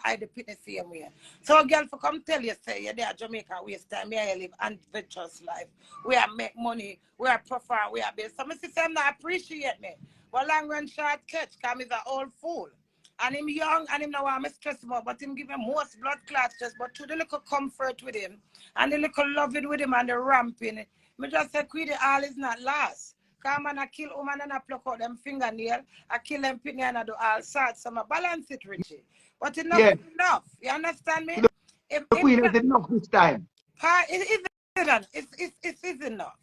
I the the same way. So a girl for come tell you, say, you're there Jamaica, waste time, here you live adventurous life. We are make money, we are prefer, we are build. So my sister not appreciate me. But long run short catch, because he's an old fool. And him young and him now want me stress about, but him give him most blood clots just, but to the little comfort with him and the little loving with him and the ramping. Me just say, Queenie, all is not last. Come and I kill woman and I pluck out them fingernail, I kill them pin and I do all sorts. So I balance it, Richie. But enough is enough. You understand me? The Queen is enough this time. It is enough.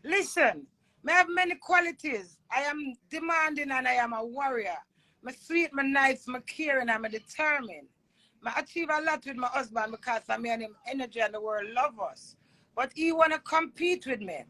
Listen, I have many qualities. I am demanding and I am a warrior. I'm sweet, I'm nice, I'm caring, I'm determined. I achieve a lot with my husband because I mean him energy and the world love us. But he want to compete with me.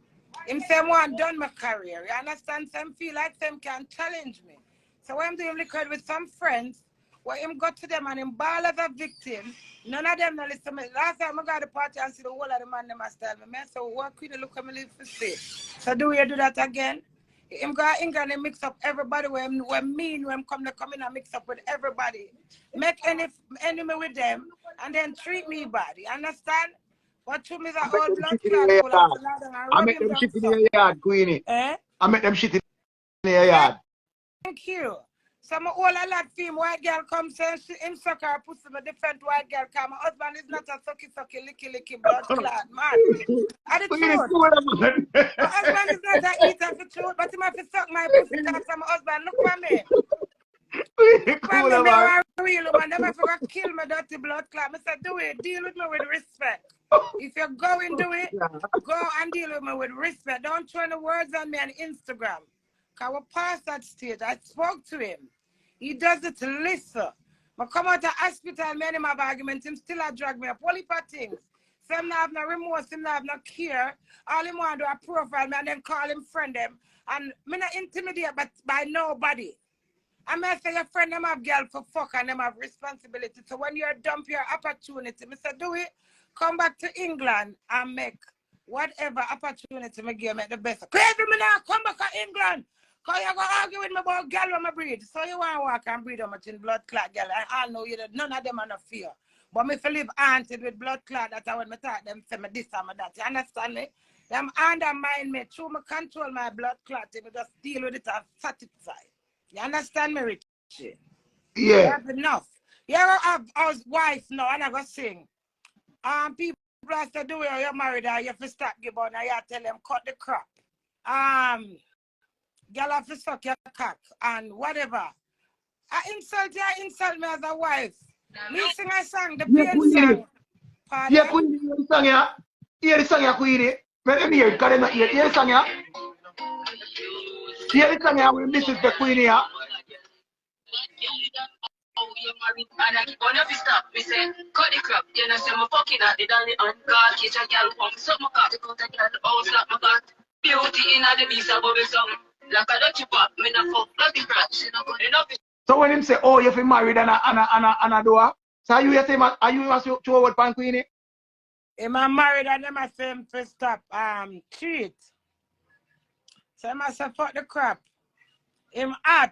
Him say, I'm done my career. You understand? Some feel like them can challenge me. So when I'm doing record with some friends, where him got to them and him ball as a victim, none of them no listen to me. Last time I got the party and see the whole of the man them a style me. So what could you look at me live for say? So do we do that again? Him go England and mix up everybody when mean when come in and mix up with everybody. Make any enemy with them and then treat me bad. You understand? But to me the old blood clot full of blood and I make them shit in your yard, Queenie. Eh? I make them shit in your yard. Thank you. So my whole a lot for him, white girl comes and him suck her pussy, my different white girl come. My husband is not a sucky, licky, blood clot, man. I the truth. My husband is not a eater for truth, but he must suck my pussy because my husband. Look for me. Look for me, I'm a real woman. They must kill my dirty blood clot. I said, do it, deal with me with respect. If you're going to do it, go and deal with me with respect. Don't throw the words on me on Instagram. Because we're past that stage. I spoke to him. He does it to listen. I come out of the hospital, me and him have argument, him still a drag me up. All heap of things. So him not have no remorse, him not have no care. All him want to do a profile me and then call him friend them. And me not intimidate but by nobody. I may say your friend them have girl for fuck and them have responsibility. So when you dump your opportunity, me say do it, come back to England and make whatever opportunity me give me the best. Crazy me now, come back to England. Because you're going to argue with me about girl when I breed. So you want to walk and breed how much in blood clot girl. I know you that none of them are no fear. But me if live haunted with blood clot, that's when me talk them say me this and me that. You understand me? Them undermine me. Through me control my blood clot. Me just deal with it and satisfy. You understand me, Richie? Yeah. That's enough. You ever have our wife now and I go sing. People have to do it or you're married or you have to stop give on and you tell them cut the crap. Girl have to suck your cock and whatever. I insult me as a wife. Me sing a song, the pain song. Pardon? Yeah, Queenie, hear the song, yeah? Hear the song, yeah, Queenie? Let them hear it, because they not hear. Hear the song, yeah? Hear the song, yeah, when this is the Queenie, yeah? And I keep on every stop, me say, cut the crap, you know, say my fucking at the dolly and God, catch a girl, pump, suck my cock, cut a girl, oh, slap my cock, beauty in the beast, above the song. Like a Dutch pop, me na fuck, bloody crap, she not good enough. So when him say, oh, you feel married and a door, so are you say, are you to what pan Queenie? Am I married and them I say him to stop cheat. So I must say fuck the crap. Him hot.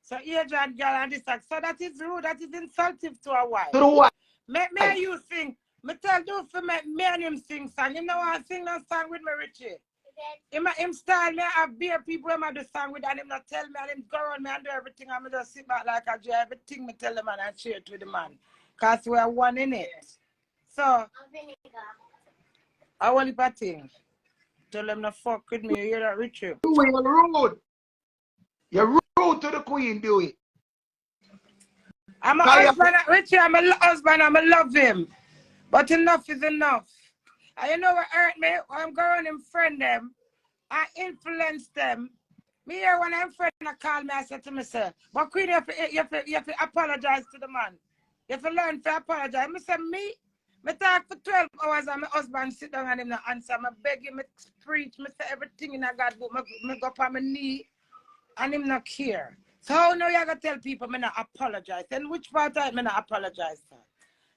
So agent girl and this like, so that is rude, that is insultive to a wife. To the wife. Me and you sing. Me tell you for me and him sing song. Him no want sing no song with me, Richie. Him style me have beer people him do song with and him not tell me and him go around me and do everything and me just sit back like I do everything me tell the man and share it with the man. Cause we're one in it. So I want a thing. Tell them to fuck with me, you hear that, Richie? You're rude. You're rude to the Queen, Dewey. I'm a husband, Richie, I'm a husband, I'm a love him. But enough is enough. And you know what hurt me? When I'm going and friend them, I influence them. Me here when I'm friend, I call me, I say to myself, but Queen, you have to apologize to the man. You have to learn to apologize. I say, me talk for 12 hours and my husband sit down and him not answer. I beg him, I preach, I say everything in a God book. I go up on my knee and him not care. So how now you gotta tell people I not apologize? And which part of it I not apologize for?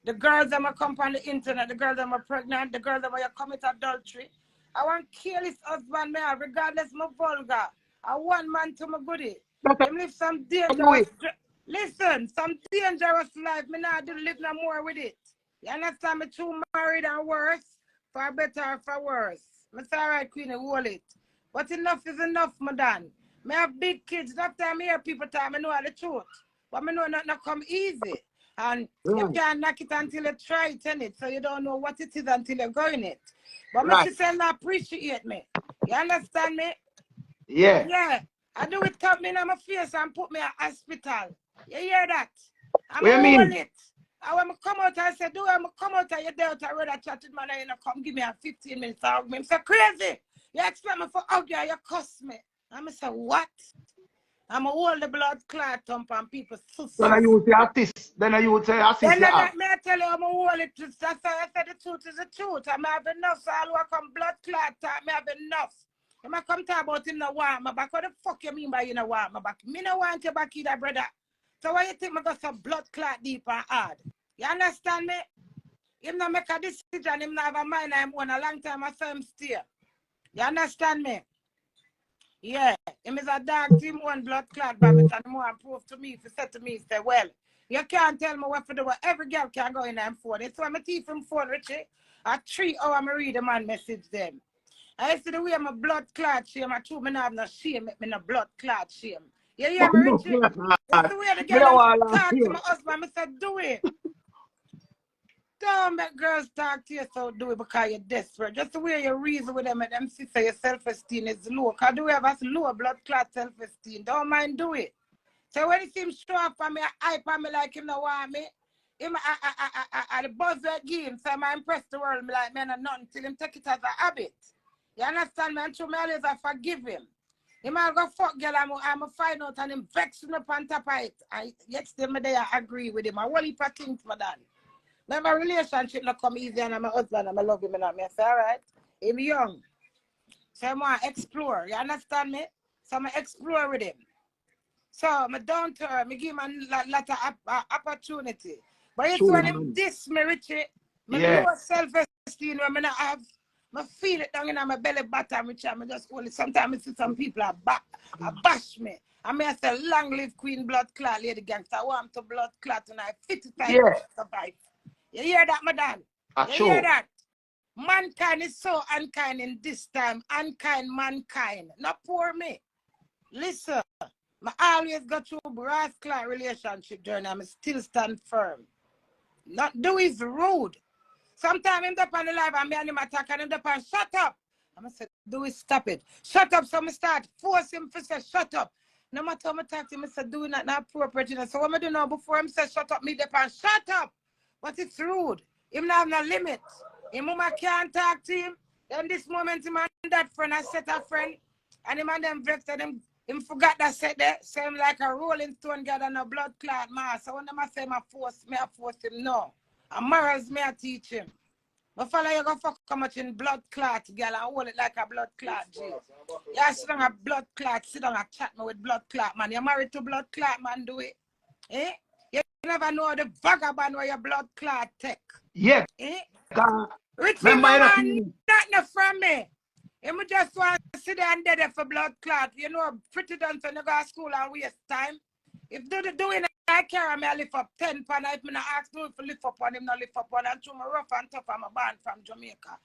The girls that come on the internet, the girls that are pregnant, the girls that commit adultery. I want to kill his husband, man, regardless of my vulgar. I want man to my goodie. Him live some dangerous. Listen, some dangerous life, me not do live no more with it. You understand me? Too married and worse, for better or for worse. Me say, all right, Queenie, hold it. But enough is enough, madam. Me have big kids. That time I hear people tell me know the truth. But me know not come easy. And you can't knock it until you try it, innit? So you don't know what it is until you go in it. But my sister not appreciate me. You understand me? Yeah. Yeah. I do it tap me in my face and put me in hospital. You hear that? I'm What you mean? it. And when I come out, I said, do I come out and you're there to read a chatted man and you come give me a 15 minutes to hug me. I'm so crazy. You expect me for hug you, you cuss me. I'm say, what? I'm a hold the blood clot thump and people Then you would say assist. Then you would say assist. Then I tell you, I'm a hold it. That's why I said the truth is the truth. I'm have enough, so I'll work on blood clot. I have enough. I come talk about in the warm my back. What the fuck you mean by in the warm my back? Me no want you back either, brother. So why you think I got some blood clot deep and hard? You understand me? Him not make a decision, him not have a mind I'm on a long time, I saw him steer. You understand me? Yeah. Him is a dog team one blood clot by me and more and prove to me if he said to me, say, well, you can't tell me what to do. Every girl can go in and phone. It's why I teeth him phone, Richie. At 3 hours I read the man message them. I see the way I'm a blood clot shame. I told me not have no shame, make me no blood clot shame. You hear me, Richie? That's the way the girl talk to my husband. I said, do it. Don't make girls talk to you so do it because you're desperate. Just the way you reason with them and them sister, your self-esteem is low. Because do we have a low blood clot self-esteem? Don't mind do it. So when he seems show up for me, I hype on me like him no want me. Him the buzzword game, so I impress the world me like man and nothing till him take it as a habit. You understand me? And through me always I forgive him. He might go fuck girl, I'm a find out and him vex me up on top of it. And yet still me there I agree with him. I want heap of things, madam. Now my relationship not come easy and I'm a husband and I love him and I say, all right, him young. So I want to explore. You understand me? So I'm explore with him. So I don't turn, I give him a lot of opportunity. But it's when him diss me, Richie, my low self-esteem when I have, I feel it down in my belly button, which I'm just only sometimes I see some people are bash me. I mean, I say, long live Queen Blood Clot, Lady Gangster. I want to blood clot and I fit it to survive. You hear that, madam? You hear that? Mankind is so unkind in this time. Unkind mankind. Not poor me. Listen. I always go through brass clot relationship journey. I still stand firm. Not do is rude. Sometimes him up on the live and me and him attack and him up and shut up. I'm say, do is stop it. Shut up. So I start force him to say shut up. No matter how I talk to him, I say do not appropriate. So what I do now before him say shut up, me up and shut up. But it's rude. Him not have no limit. Him mama can't talk to him. Then this moment him and that friend, I set a friend, and him and them vexed him. Him forgot that said that same like a rolling stone gather and a blood clot mass. So when them I say I force him no. And morals me I teach him. But follow you go fuck how much in blood clot, girl, and hold it like a blood clot, G. Yeah, sit down a blood clot, sit down and chat me with blood clot, man. You're married to blood clot, man, do it. Eh? You never know the vagabond where your blood clot take. Yeah. Eh? Richie, man, nothing from me. You just want to sit there and dead for blood clot. You know, pretty done so you go to school and waste time. If doing I carry me, I lift up 10 pounds. If I ask do if lift up on him, not lift up on. And through my rough and tough, I'm a born from Jamaica.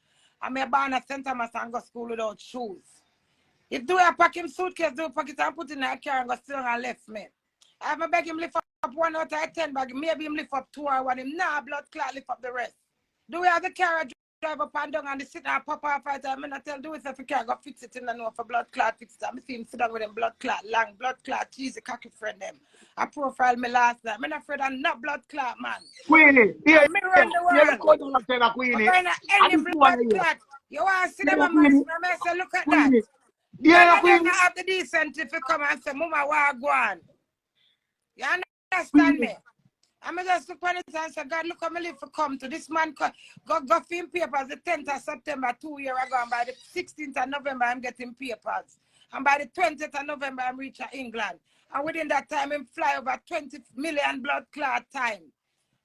I'm a born at St. Thomas and go to school without shoes. If do I pack him suitcase, do pack it and put in a car and go still and left me. I have a beg him lift up 1 out of 10 bag. Maybe him lift up 2 or 1. Him nah blood clot lift up the rest. Do we have the car drive up and down and sit and pop off right time? I tell do it if you can't go fix it in the know for blood clot fix it. I see him sit down with them blood clot long, blood clot cheesy cocky friend them. I profile me last night. I'm not afraid of not blood clot man. Queenie, yeah, me run the world. Yeah, Queenie. Any blood clot. You want to see them and I say look at that. Yeah, Queenie. None have the decent if you come and say mama why gwan. You understand me? I'm just look on it and say, God, look how me live for come to this man go film papers the 10th of September 2 years ago, and by the 16th of November I'm getting papers. And by the 20th of November I'm reaching England. And within that time I'm fly over 20 million blood clot time.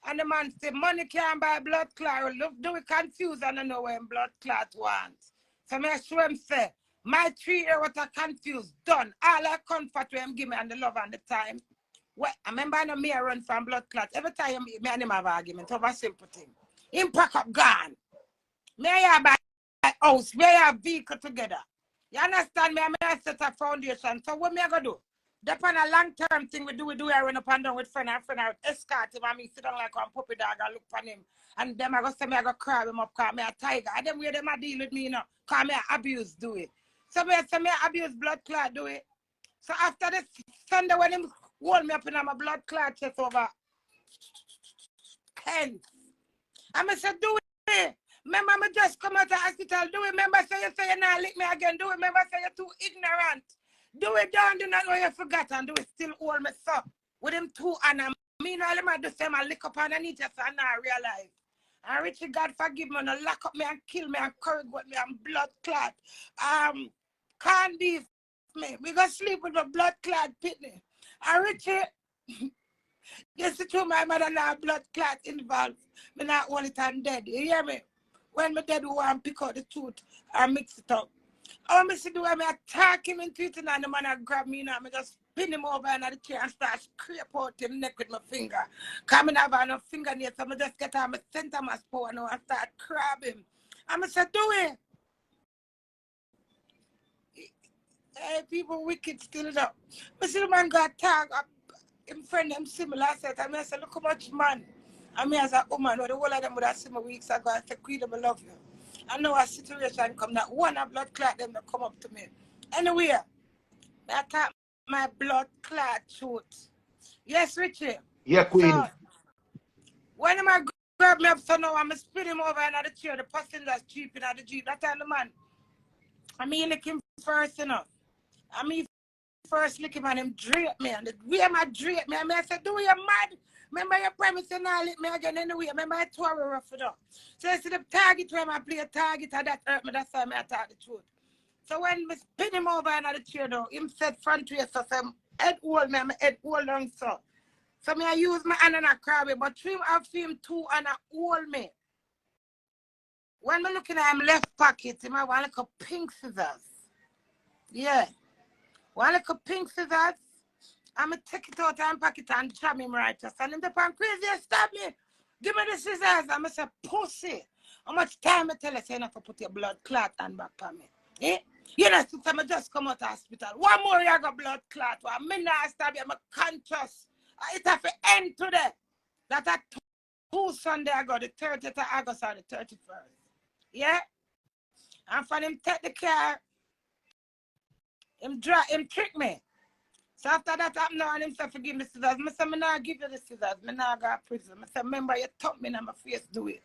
And the man say money can't buy blood clot. Look, do we confuse and I know when blood clot wants. So I show him say, my 3 years what I confused, done. All I comfort to him give me and the love and the time. What I remember I know me I run from blood clot. Every time me and him have argument over simple thing. Him pack up gone. Me and buy house, me have vehicle together. You understand me? I may set a foundation. So what me I gonna do? Depend on a long-term thing we do I run up and down with friend and escort him and me sit down like one puppy dog and look for him. And them I go say me I go crab him up, call me a tiger. And them way them a deal with me, you know, call me a abuse do it. So me say me abuse blood clot do it. So after this Sunday when him hold me up in my blood clot chest over 10. I said do it. Remember me just come out of the hospital, do it. Remember say you not lick me again, do it. Remember say you're too ignorant. Do it down, do not know you forgot and do it still hold me so. With him two and me no let me do same and lick up underneath just and I realize. And Richie God forgive me, no lock up me and kill me and curry with me and blood clot. Can't beef me. We go sleep with my blood clot pitney. And Richie, yes, it's true my mother now blood clot involved. Me not hold it and dead. You hear me? When me dead, we want to pick out the tooth and mix it up. Oh, me see the way me attack him into it and the man grab me now. Me just spin him over under the chair and start scrape out his neck with my finger. Because I have enough fingernails, so I just get on my center mass power now and start crab him. And I said, do it. Hey, people wicked still though. I see the man got tag up. Him friend them similar. I said, I said, look how much man. I mean, as a woman, the whole of them would have seen me weeks ago. I said, Queen, I love you. I know a situation come that one of blood clot them that come up to me. Anyway, I tap my blood clot shoot. Yes, Richie. Yeah, Queenie. So, when I grab me up, so now I'm spin him over another chair. The passenger's cheap in the Jeep. That time the man. I mean, lick him first, you know. I mean, first lick him and him drape me. And the way I drape me, I said, do you mad? Remember your premise and I lick me again anyway. Remember I tore her rough it up. So I see the target when I play a target and that hurt me. That's why I tell the truth. So when I spin him over another chair now, him said front way, so some head hold me, my head hold on so. So I use my hand and I crab it, but trim have him too and I hold me. When I looking at him left pocket, him I want like a pink scissors. Yeah. One like a pink scissors. I'm going to take it out and pack it and jam him right. And him the pan crazy, stab me. Give me the scissors. I'm going to say, pussy. How much time I tell you, say, enough to put your blood clot and back on me? Eh? You know, since I just come out of hospital. One more year I got blood clot. I'm not stab you. I'm conscious. It have to end today. That at 2 Sunday I got the 30th of August or the 31st. Yeah? And for him take the car, him trick me. So after that happened now and him said, forgive me scissors. I said, I not give you the scissors. I not go to prison. I said, remember you tuck me in my face, do it.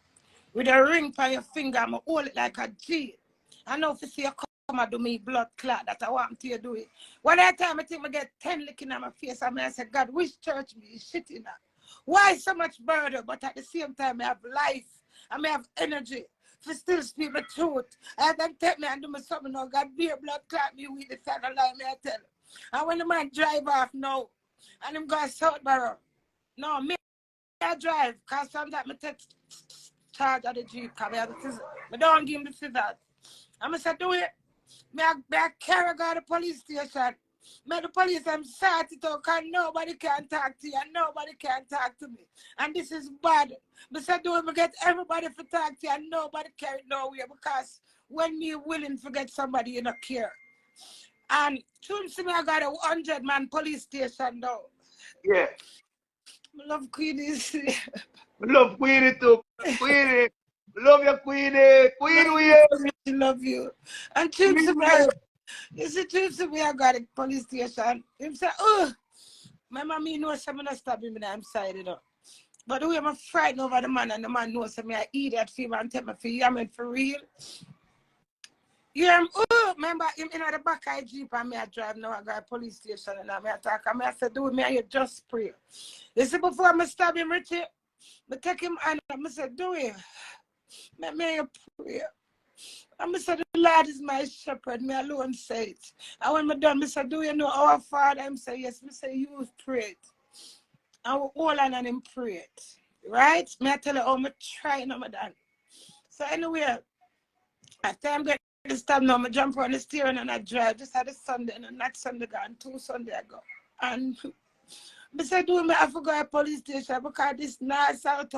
With a ring for your finger, I'm hold it like a G. I know if you see you come and do me blood clot that I want to do it. One time I think I get 10 licking on my face. I said, God, which church me is shitting at? Why so much burden? But at the same time, I have life. I may have energy to still speak the truth. And then take me and do me something now. God, beer blood clot me with the side of line, I tell you. And when the man drive off now, and him go Southborough, no, me I drive, because sometimes I take charge of the Jeep, because I have the scissors. I don't give him the scissors. I'm going to say, do it. I carry go to the police station. Me the police, I'm sad it out, because nobody can talk to you, and nobody can talk to me. And this is bad. I said, do it, I get everybody to talk to you, and nobody carry nowhere, because when you're willing to get somebody, you don't care. And soon see me, I got a 100-man police station now. Yeah. I love Queenie. I love Queenie too. Queenie. Love you, Queenie. Queenie, we love you. And soon see me, you see, soon see me, I got a police station. Him say, oh, my mommy knows I'm not stopping me, I'm sorry, though. But the way I'm frightened over the man, and the man knows me, I eat that fever and take me for you, I mean, for real. Yeah, remember him in the back of the Jeep and me I drive now, I got a police station and I talk and I said, do me and you just pray. You see, before I stab him, Richie, I take him and I said, do it. Me you pray. And I said, the Lord is my shepherd, me alone say it. And when I done, I said, do you know our Father? I say, yes, I say, you pray it. And we all on and him pray it. Right? Me I tell you how I try and I'm done. So anyway, after I'm getting this time now, I jump on the steering and I drive. Just had a Sunday and not Sunday gone, 2 Sunday ago. And I said, do me, I forgot a police station because this nice out.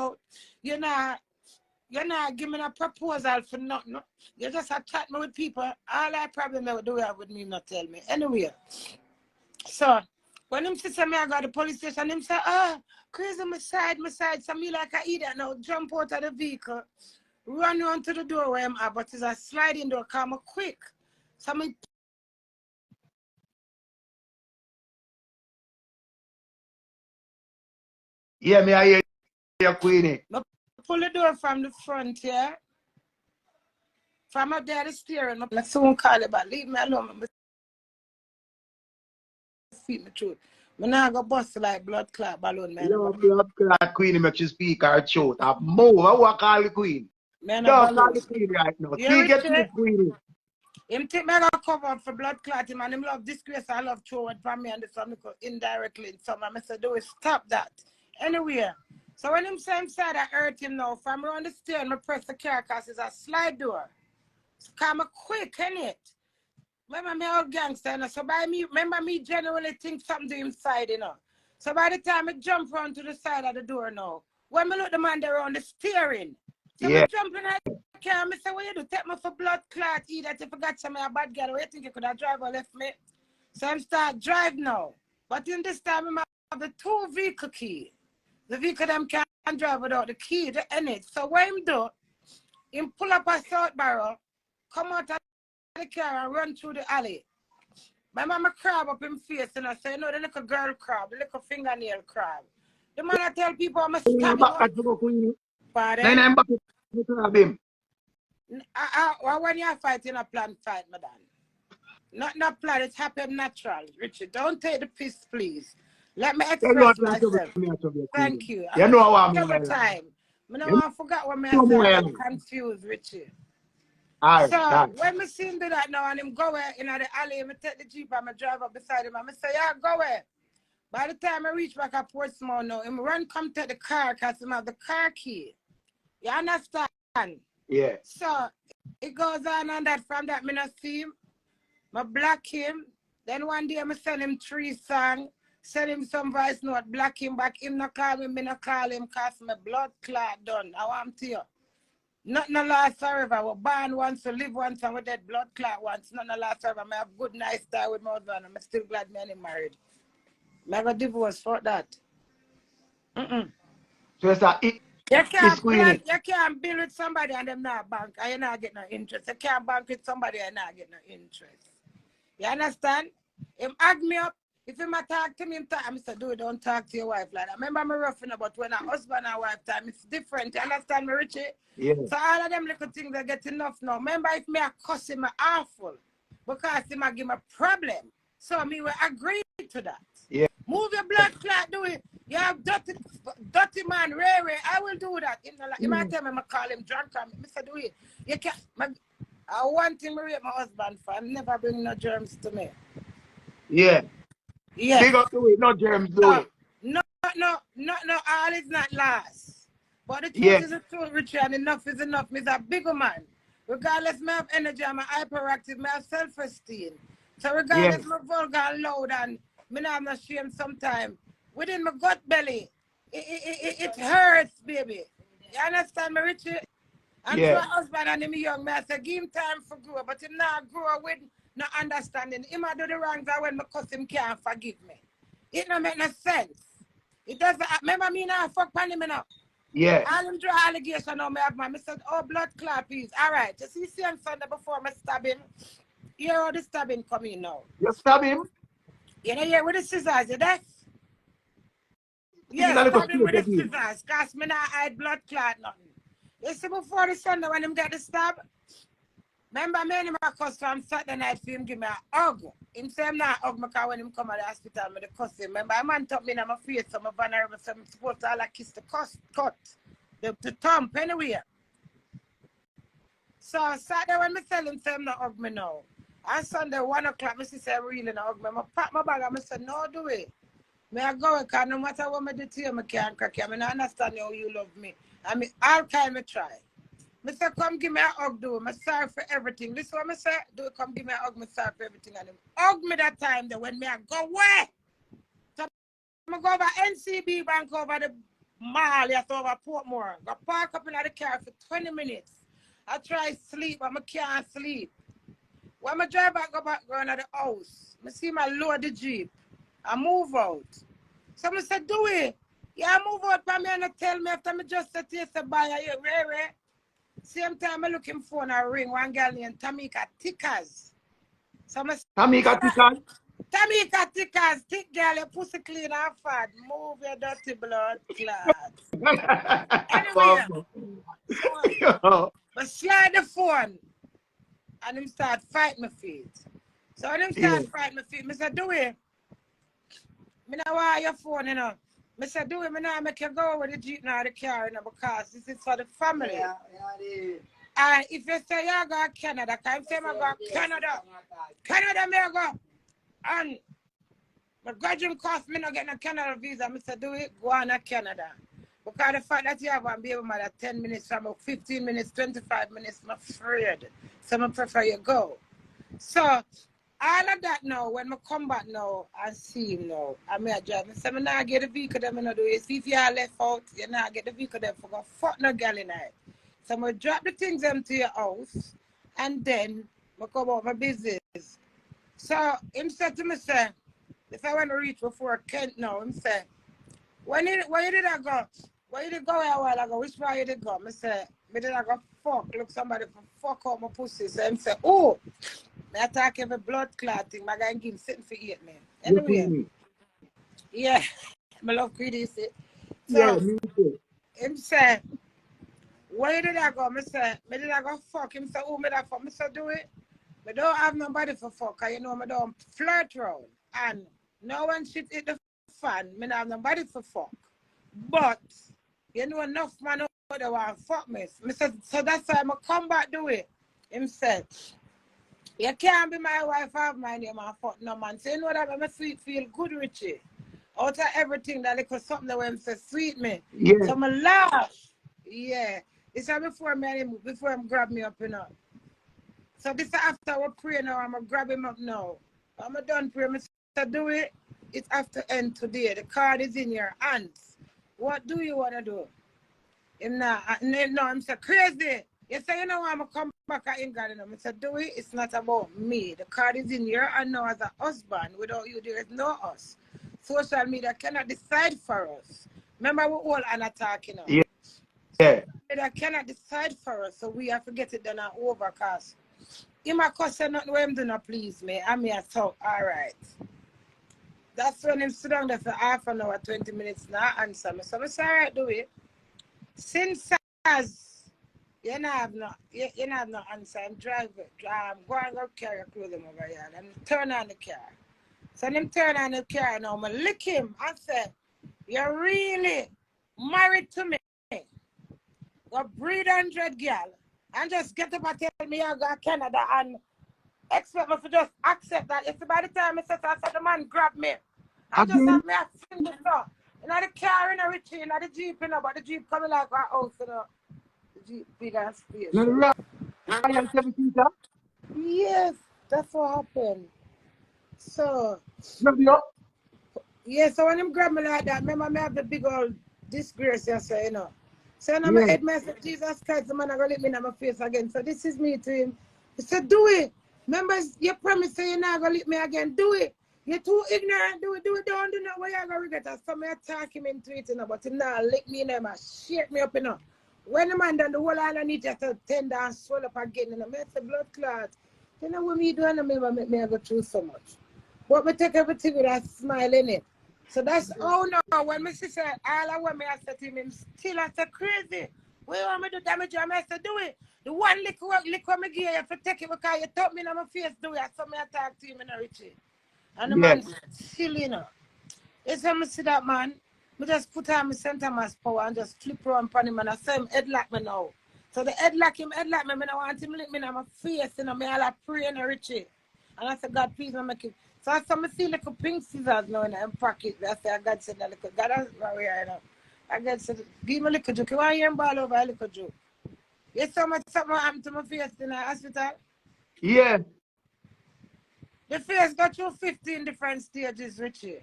You're not giving a proposal for nothing. You just chat me with people. All I problem they would do it with me, not tell me. Anyway, so when him say me, I got the police station, him say, oh, crazy my side. So me like I idiot now, jump out of the vehicle, run on to the door where I'm at, but it's a sliding door, come quick. So me Yeah, me I hear you, Queenie. pull the door from the front, yeah. From up there, the steering, I soon call it back. Leave me alone. Feed me truth. I now go bust like blood clot balloon, man. Yo, blood clot Queenie make you speak her truth. I move. I want to call the Queen. Man, Don't call the Queen right now. You Get to the Queenie. him think me gonna cover up for blood clotting, man. Him love disgrace. I love throw it from me and the son indirectly. So I said, do it, stop that. Anyway, so when him say him side I hurt him now, from around the steering, I press the car because it's a slide door. So come quick, innit? Remember me old gangster, you know? So by me, remember me generally think something to inside, you know. So by the time I jump around to the side of the door now, when I look the man there on the steering, so I jump in the car, I say, what you do? Take me for blood clot, either if you forgot some a bad girl, what you think you could have drive or left me? So I start drive now. But in this time, I have the 2 vehicle key. The vehicle them can't drive without the key in it. So what him do, him pull up a South Barrow, come out of the car and run through the alley. My mama crab up in face and I say, no, the little girl crab, the little fingernail crab. The man I tell people I'm a stab him. Pardon? I'm back to crab him. When you're fighting a plan fight, madam. Not plan, it happened natural. Richard, don't take the piss, please. Let me express myself. Thank you. You know what I mean? Time. I forgot what I said. I'm confused, Richard. So when we see him do that now and him go in the alley, I take the Jeep and I drive up beside him and I say, yeah, go away. By the time I reach back at Portsmouth now, him run come to the car because he have the car key. You understand? Yeah. So it goes on and that from that, I not see him. I block him. Then one day I send him 3 songs, send him some voice note, block him back. Him not call me not call him because my blood clot done. I want to you. Nothing last forever. We're born once, we live once, and we're dead blood clot once. Nothing last forever. I have good nice time with my husband. I'm still glad me and him married. I got divorced for that. So it's a you can't build with somebody and them not bank and you not get no interest. You can't bank with somebody and not get no interest. You understand? Him hug me up. If him talk to me, I say, do it, don't talk to your wife like that. Remember me roughing about when a husband and wife time, it's different. You understand me, Richie? Yeah. So all of them little things they get enough now. Remember if me I cuss him awful because him I give me a problem. So me will agree to that. Yeah. Move your blood clot, do it. You have dirty man, Ray. I will do that. You might tell me I call him drunk and I say do it. You can't I want him to rape my husband for I'm never bring no germs to me. Yeah. Yeah. Big up to it, no germs do it. No, all is not last. But the truth is the truth, Richard, and enough is enough. I'm a bigger man. Regardless, I have energy, I'm hyperactive, I have self-esteem. So regardless, I'm vulgar and loud and I have no shame sometimes. Within my gut belly, it hurts, baby. You understand me, Richard? And to my husband and him young, I say, give him time for grow, but him not grow with no understanding. Him I do the wrongs and when I cuss him can't forgive me. It don't make no sense. It doesn't, remember me now, fuck on him now. Yeah. All him draw allegation now, me have man. I said, oh, blood clot, please. All right, you see on Sunday before me stab him? Here how the stabbing coming now. You stab him? You know, here with the scissors, you deaf? Yeah, stab him with the scissors, because me not hide blood clot nothing. You see before the Sunday when him get the stab? Remember me and him a cuss from Saturday night for him give me a hug. Him say him not hug me because when him come to the hospital, me the cuss him. Remember, a man took me in my face, so I'm vulnerable, so I'm supposed to all kiss the cut. The thumb, anyway. So Saturday when me tell him, say him not hug me now. And Sunday, 1 o'clock, me say I'm really not hug me. I pack my bag and I say, no, do it. Me I go because no matter what I do to you, I can't crack you. I mean, I understand how you love me. I mean, all time I try. I say, come give me a hug, do. I'm sorry for everything. This is what I say, do. Come give me a hug, I'm sorry for everything. And him hug me that time, when me I go away. So I'm go over NCB Bank over the mall, yes, over Portmore. Go park up in the car for 20 minutes. I try sleep, but I can't sleep. When I drive back, go into the house, I see my load the Jeep. I move out. Someone said, Dewey, yeah, move out for me and tell me after me just sit here to buy you. Rare. Same time I looking for a ring, one girl named Tamika Tickers. So Tamika Tickers? Tamika Tickers, thick girl, your pussy clean and fat. Move your dirty blood clots. Anyway, but slide the phone and him start fighting my feet. So when him start fighting my feet, I said, Dewey, I don't want your phone, you know. I said, Dewey, I don't make you go with the Jeep now, the car, you know, because this is for the family. Yeah, and if you say you go to Canada, can you say I go to Canada? Canada, me go. And my graduate cost me not getting a Canada visa. I said, do it, go on to Canada. Because the fact that you have one baby mother 10 minutes from 15 minutes, 25 minutes, I'm afraid. So I prefer you go. So all of that now, when I come back now and see him now, I may drive. I say, I not get the vehicle them I do it. See if you are left out, you not get the vehicle them for go fuck no girl in it. So I drop the things them to your house and then I come about my business. So him said to me, say, if I want to reach before Kent now, him say, where did I go? Where did I go a while ago? Which way did I go? I say, me did I go fuck? Look, somebody for fuck out my pussy. So him say, oh, I attack every blood clot thing. My guy give him sitting for 8 men. Anyway, yeah, I love queenie. So yeah, me too. Him say, where did I go? I say, me did I go fuck? Him say, oh, me that fuck? I say, do it. I don't have nobody for fuck, cause you know I don't flirt around. And no one shit hit the fan, I don't have nobody for fuck. But you know enough man they want to fuck me. I said, so that's why I'm come back do it. Him said, you can't be my wife, have my name and fuck no man. So you know that I'm a sweet feel good Richie. Out of everything that little something that when him say sweet me. Yeah. So I laugh. Yeah. It's before him grab me up, you know. So this after we pray now, I'm going to grab him up now. I'm done praying. I do it. It's after end today. The card is in your hands. What do you want to do? Him now, no, I'm so crazy. You say, you know, I'm going to come back at England. I said, do it. It's not about me. The card is in your hand now as a husband. Without you, there is no us. Social media cannot decide for us. Remember, we're all an attack, you know. Yeah. Yeah. Media cannot decide for us, so we have to get it done and over, because he might say nothing when him do not please me. I mean, I thought, all right. That's when him sit down there for half an hour, 20 minutes now answer me. So I say, all right, do it. Since as you not have no answer, I'm driving. I'm going to go carry your clothing over here. And turn on the car. So him turn on the car now. I lick him and say, you're really married to me. Go breed 100 girl. And just get up and tell me I go to Canada and expect me to just accept that. It's by the time I said the man grab me. I just have me a single door. You know the car in a Richie, in the Jeep, you know, but the Jeep coming like our house, you know. The Jeep big and space. No, the Ryan 7-seater? Yes, that's what happened. So yeah, so when him grab me like that, remember me have the big old disgrace yesterday, you know. So now my head man said, Jesus Christ, the man gonna let me in my face again. So this is me to him. He said, do it. Remember, you promised say you're not gonna let me again. Do it. You're too ignorant. Do it. Don't do not what you're gonna regret. So I attack him into it, you know, but him now lick me in him and shake me up, you know. When the man done the whole island need just to tender and swell up again, you know, it's a blood clot. You know what me do and make me go through so much. But me take everything with a smile in it. So that's no. When my sister all I want me I said to him still I said crazy. What you want me to do damage? I said do it. The one lick me give you have to take it because you told me in my face do it. So me I talk to him in a Richie. And the man still you know. It's when I see that man, I just put on my center mass power and just flip around upon him and I say him headlock me now. So the headlock me, I want him lick me in my face, you know, me all I pray in a Richie. And I said, God, please don't make it. So I saw me see little pink scissors now in the pocket. I said, God said, God, that's where you know. I God said, give me a little joke. You want to hear ball over a little joke? You saw me something happened to my face in the hospital? Yeah. The face got through 15 different stages, Richie.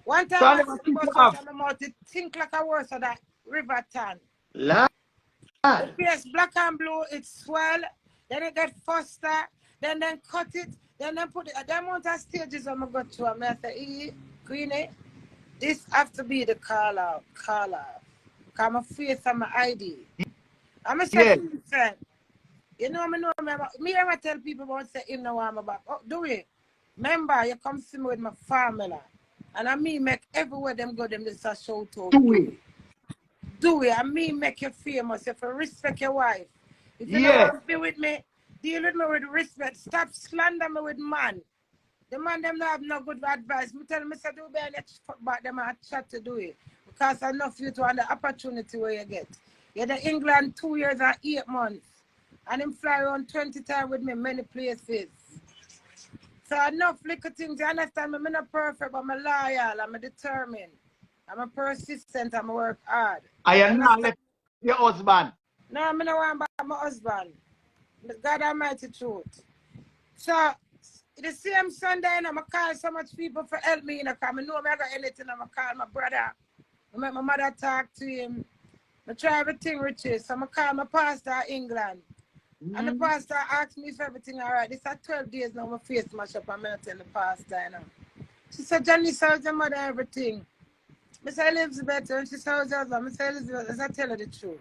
One time So I I never see the think bus you out have. of my mouth, it think like a worse of that river tan. Lad. The face black and blue, it swell, then it get faster, then cut it, then put it. The amount of stages I'm going to go through, I say, Queenie, this have to be the call out. Because my face and my ID. I'm a Yeah. friend. You know me ever tell people about say him no want me back. Oh, Dewey, remember you come see me with my family. And I me make everywhere them go them this a shout out Dewey. Dewey, and me make you famous. If you respect your wife. If you don't Yeah. want to be with me, deal with me with respect. Stop slander me with man. The man them not have no good advice. Me tell me say do be and back them and chat to do it. Because enough you to have the opportunity where you get. You're the England 2 years and 8 months. And him fly around 20 times with me many places. So enough little things, you understand me? I'm not perfect, but I'm loyal, I'm determined. I'm a persistent, I'm work hard. I am not left your husband. No, I'm not want back my husband. God Almighty truth. So the same Sunday, I'm going to call so much people for help me, because I know I got anything, I'm going to call my brother. I make my mother talk to him. I try everything, Richie. So I'm going to call my pastor in England. And the pastor asked me if everything all right. This is 12 days now, my face mash up, and I'm going to tell the pastor, you know. She said, Johnny, how's your mother, everything? I said, Elizabeth, and she said, how's your husband? I said, Elizabeth, I tell her the truth.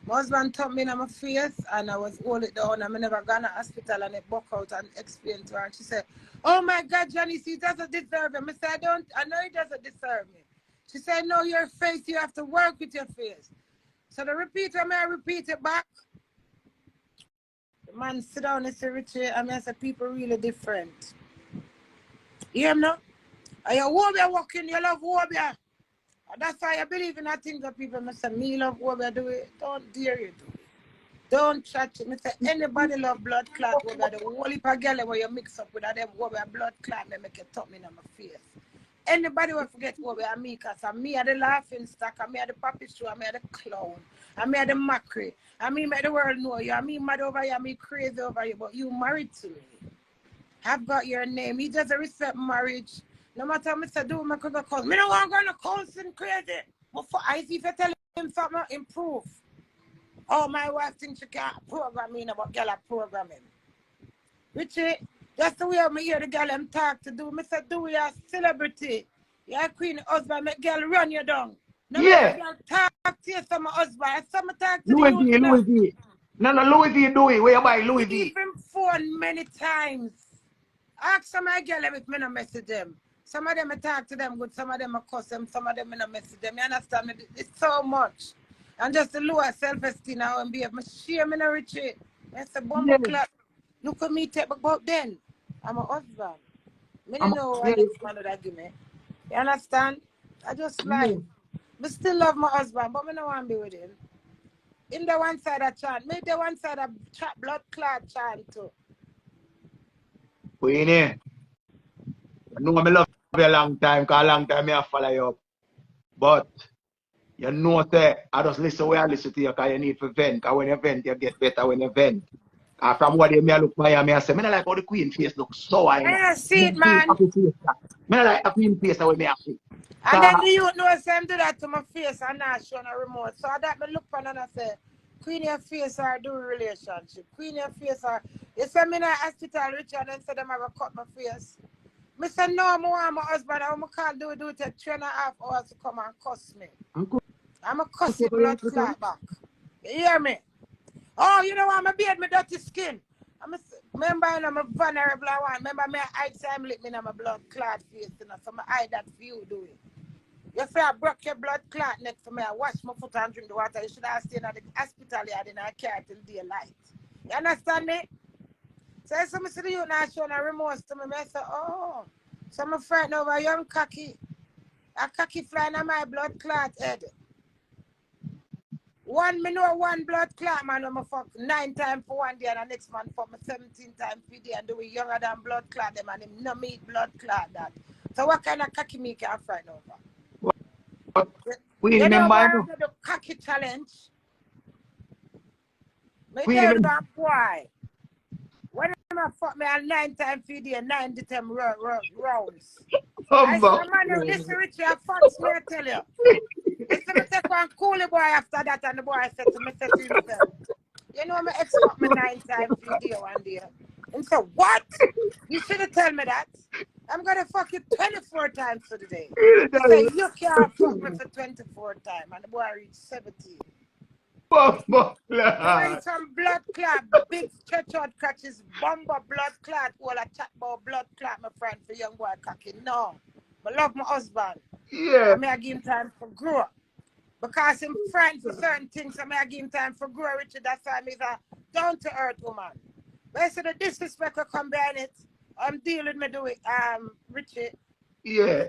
My husband told me in my face, and I was hold it down, and I never gone to the hospital, and it broke out and explained to her. And she said, oh my God, Johnny, he doesn't deserve him. I said, I know he doesn't deserve me. She said, no, your face, you have to work with your face. So the repeater, may I repeat it back? The man sit down and say, Richie, I mean, I said, people really different. You hear me now? And you warrior walking, you love warrior. And that's why I believe in that thing that people must say, me love warrior, do it. Don't dare you do it. Don't chat it. Me say, anybody love blood clot warrior. The whole heap of girl where you mix up with them warrior blood clot, they make it top me in my face. Anybody will forget warrior me, because I'm me at the laughing stock, I'm me at the puppy show, I'm me at the clown, I'm me at the mockery. I mean, make the world know you. I mean, mad over you. I mean, crazy over you. But you married to me. I've got your name. He doesn't respect marriage. No matter what I say, do I could go call. Me no want to go to counseling crazy. But for I see if you tell him something, improve. Oh, my wife thinks she can't program me, but girl I program him. Richie, that's the way I hear the girl them talk to do. Me say, do we a celebrity? You're a queen husband, make girl run you down. No Yeah. girl talk to you some husband. Some talk to the Louis youth. V, Louis V. No, Louis V do it. Where you buy Louis V? Even phone many times. Ask some of my girl if me no message them. Some of them I talk to them good, some of them I cuss them, some of them I no message them. You understand me? It's so much. And just the lower self-esteem now and be my shame in a retreat. I say, bomber clock. Look at me take about then. I'm a husband. Me don't know what next man would give me. You understand? I just like. I still love my husband, but I don't want to be with him. In the one side of chant. Make the one side of blood clot chant too. Queenie, you know I love you a long time, because a long time I follow you up. But you know that I just listen where I listen to you, because you need to vent. Because when you vent, you get better when you vent. From what you look at me, I say, I don't like how the queen face looks so I know. Yeah, see it, man. I don't like the queen face the way me see. And then the youth know same do that to my face and not show a remote. So that me look on and I say, Queen your face or do relationship. Queen your face or you say me in the hospital Richard and say them have a cut my face. Me say no, I want my husband, I can't do it take 3.5 hours to come and cuss me. I'm a cussy blood clot back. You hear me? Oh, you know what, I'm a beard, my dirty skin. Remember, I'm a vulnerable one. Remember, my eye time lick me in my blood clot face. You know, so my eye that view do it. You say I broke your blood clot next to me, I wash my foot and drink the water. You should have stayed at the hospital yard in a car till daylight. You understand me? So I see the youth now showing a remorse to me. I say, oh, so I'm frightened over a young cocky. A cocky flying on my blood clot head. Me know one blood clot man when I fuck 9 times for one day and the next man fuck me 17 times per day and do it younger than blood clot them and him no meet blood clot that. So what kind of cocky me can frighten over? We You know remember, why I do the cocky challenge? Me we tell you remember. why. When I fuck me a 9 times for the 9 to 10 rounds. I Humble. said, man, this Richie, I fucks me, I tell you. It's me take one coolie boy after that, and the boy said to me, said to himself, you know, me ex fuck me 9 times for the one day. And so, what? You should have told me that. I'm gonna fuck you 24 times for the day. He said, you can't fuck me for 24 times, and the boy reached 17. Doing some blood clot, big stretch out crutches, bomber blood clot, all a chat about blood clot, my friend, for young boy cocky. No. I love my husband. Yeah. I give him time for grow up. Because I'm friend for certain things, I give him time for grow, Richard. That's why I'm a down-to-earth woman. But I said the disrespect will come behind it. I'm dealing with it, Richard. Yeah.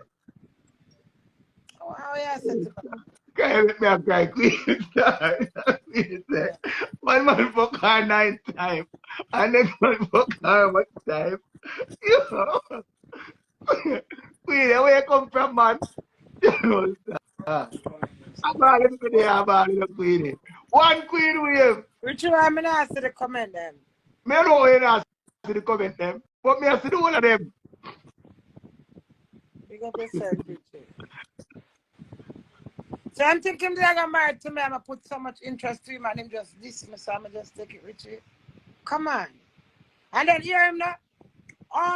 Oh, yeah, I said to me. Can't let me have cry queen. One man fuck her 9 times. And next man fuck her much time. Queen, where you come from, man? I'm balling for the balling of Queenie. One Queen wave. Richard, I'm going to ask you to comment them. Me know when I see the comment them. But me I see the one of them. Big up yourself, Richard. So I'm thinking that I got married to me, I'm going to put so much interest to him and him just diss me, so I'm going to just take it, Richard. Come on. And then hear him now.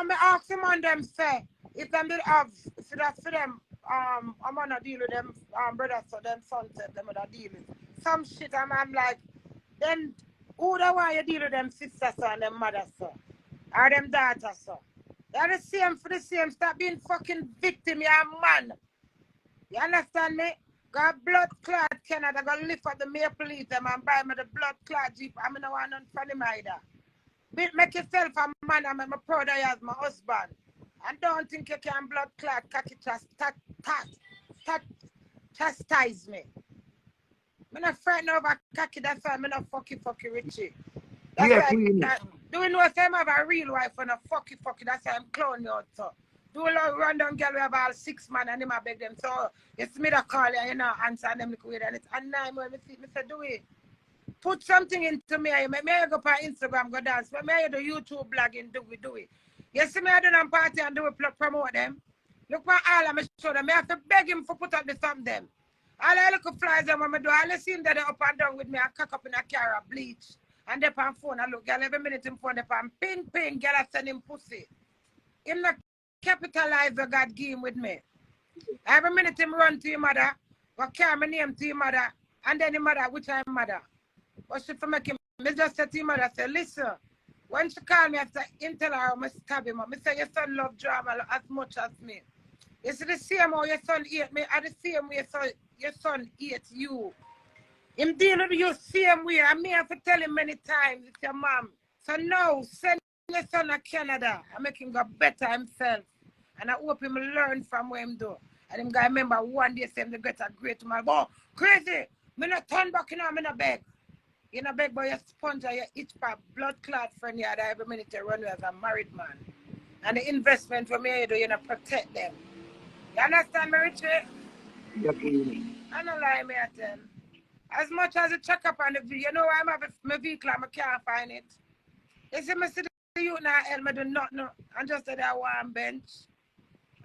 Me ask him on them say, if them did have, if that's for them, I'm gonna deal with them brothers, so them sons, them would deal with some shit, and I'm like, then who the why you deal with them sisters and them mothers, so? Or them daughters, so? They're the same for the same. Stop being fucking victim, you're a man. You understand me? Got blood clot Canada, go lift up the Maple Leaf them and buy me the blood clot Jeep. I'm not want none for them either. Make yourself a man, I'm proud of you as my husband. And don't think you can blood clot cocky chastise me. I'm not frightened over cocky, that's why I'm not fucky Richie. That's why do you know if I'm have a real wife and a fucky, that's why I'm clowning you out, so. Do a lot of random girl we have all 6 man and them I beg them. So it's me that call you, you know, answer them the way and it's and now when me say do it. Put something into me. May I go on Instagram, go dance. May I do YouTube blogging, do it. You see me I do them party and do it promote them. Look for all of me show them. I have to beg him for put up the thumb them. All I look at flies them when I do. All I see him that they up and down with me. I cock up in a car, I bleach. And they on phone, I look, girl, every minute him phone, they on ping, girl, I send him pussy. Him not capitalize the God game with me. Every minute him run to your mother, go carry my name to your mother, and then your mother, which I'm mother. But she for make him, me just said to him, I said, listen, when she called me, I said, tell her I must stab him. I said, your son love drama as much as me. It's the same how your son hate me, and the same way your son hates you. Him deal with you same way. I may have to tell him many times, it's your mom. So now, send your son to Canada and make him go better himself. And I hope him learn from what him do. And him guy remember one day say him to get a great man. Oh, crazy! Me not turn back, you know, me not beg. You know, beg, but you sponge or you itch for blood clot friend you had every minute you run as a married man. And the investment for me you do, you know, protect them. You understand me, Richie? Yeah, I don't lie, me at them. As much as you check up on the vehicle, you know I'm having my vehicle, I can't find it. They say, me see the youth now, help me do nothing, and just say that one bench.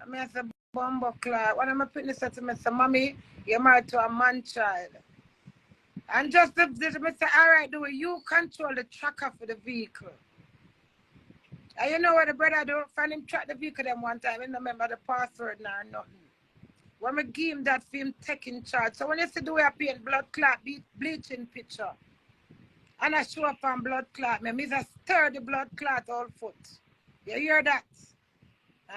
I mean, I say, bumbo clock. One of my putting said to me, say, Mommy, you're married to a man child. And just the me say, all right, do it. You control the tracker for the vehicle. And you know what the brother do? Find him track the vehicle them one time, and remember the password now or nothing. When I give him that film taking charge. So when you see the way I paint blood clot, bleaching picture, and I show up on blood clot, me just stir the blood clot all foot. You hear that?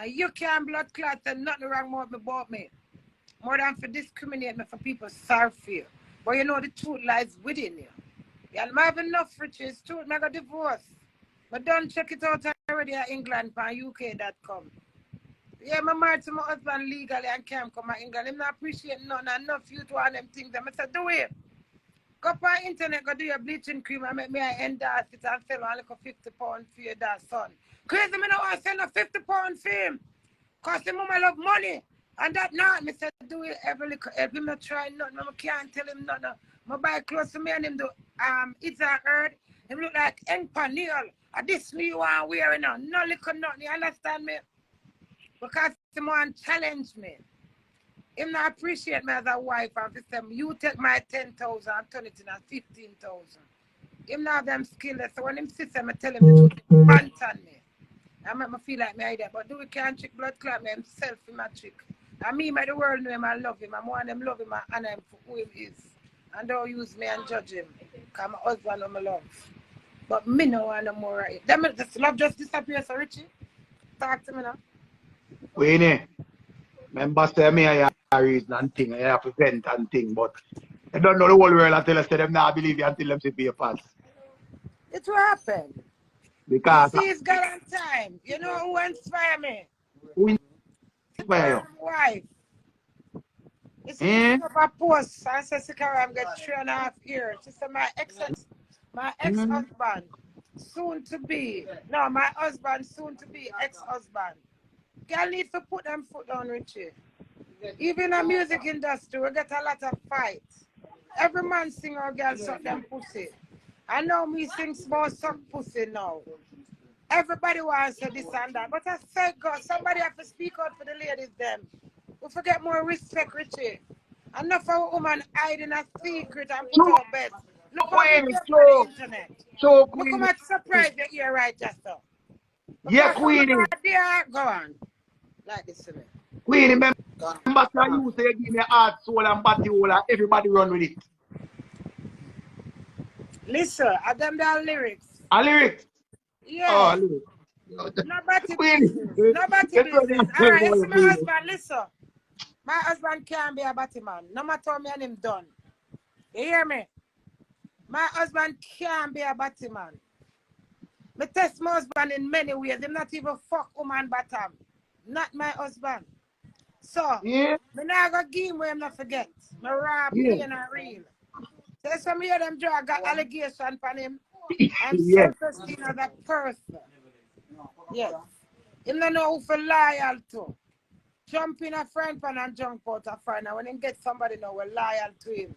You can't blood clot and nothing wrong more about me. More than for discriminate me for people sorry for you. But you know the truth lies within you. You have enough riches, truth, I got divorce. But don't check it out already at England on UK.com. Yeah, I'm married to my husband legally and can't come to England. I'm not appreciating none enough you to want them things. I said, do it. Go up on internet, go do your bleaching cream and make me an endorse it and sell one like £50 for your dad son. Crazy, me don't want to sell no £50 for him. Because the mama love money. And that not, me said, do it every little help him not try nothing. I can't tell him nothing. I buy clothes to me and him do it's a herd. Him look like empanel. This me you want wearing on. No little nothing, you understand me? Because him want challenge me. Him not appreciate me as a wife and he say, you take my 10,000 and turn it in a 15,000. Him not have them skills. So when him sees him, I tell him the truth, he pant on me. I make me feel like me idea. But Dewey can't trick blood clot me himself in my trick. And me, the world know him, I love him. I want them love him and honor him for who he is. And don't use me and judge him. Because my husband know my love. But me no want no more right. Them just love just disappear, so Richie. Talk to me now. Queenie, remember say me I reason and thing, I have to vent and thing, but I don't know the whole world until I say them not believe you until them see papers. It will happen. Because you see it's God on time. You know who inspire me? who inspire you? My wife. You see, she a post and says, I'm getting 3.5 years. She said, my ex-husband, soon to be. No, my husband, soon to be ex-husband. Girl need to put them foot down, Richie. Even in the music industry, we get a lot of fights. Every man sing or girl suck them pussy. I know me sing small suck pussy now. Everybody wants to say this and that. But I say, God, somebody have to speak out for the ladies them. We forget more respect, Richie. Enough of a woman hiding a secret and put out bed. Look how they on the internet. So Look how much surprise you hear right just now. Yeah, Queenie. Go on. Like this to me. Queenie, remember you say give me heart, soul, and body hole, and everybody run with it. Listen, I them the lyrics. A lyrics? Yeah. Oh, lyrics. Nobody business. Nobody business. All right, you see my husband, listen. My husband can't be a batty man. No matter how me and him done. You hear me? My husband can't be a batty man. Me test my husband in many ways. Him not even fuck woman bottom. Not my husband. So, me not go give him where him not forget. Me raw, plain and real. So some of them draw got allegation on him. And self-esteem as a person. Yes. Him don't know who for loyal to. Jump in a friend pan and jump out a friend. And when him get somebody now, we're loyal to him.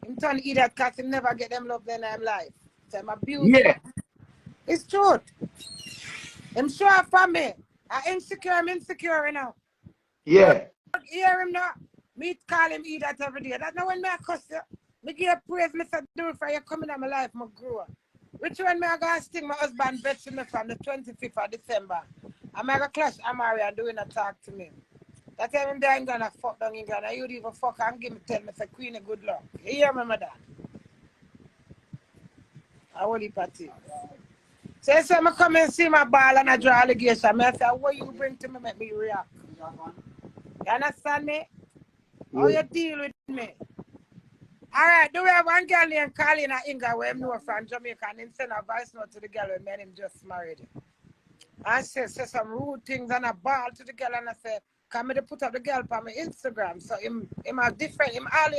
Him turn idiot because him never get them love in his life. So I'm abusing. Yeah. It's truth. Him sure for me. I'm insecure, you know. Yeah. But hear him now. Me call him idiot every day. That's not when me I cuss you. Me give you praise, me say do it for you coming in my life, my grow. Which one me I gonna sting my husband bet me from the 25th of December. I'm gonna clash Amari and doing a talk to me. That time him there ain't gonna fuck down in Ghana. You'd even fuck and give me tell me say Queenie good luck. You hear me, madam? I will leave party. So you say I come and see my ball and I draw allegation. I say, what you bring to me make me react? You understand me? How you deal with me? Alright, do we have one girl named Carlina Inga where I know from Jamaica and him send a voice note to the girl when me and him just married. I say some rude things and a ball to the girl and I say, come me to put up the girl on my Instagram. So him always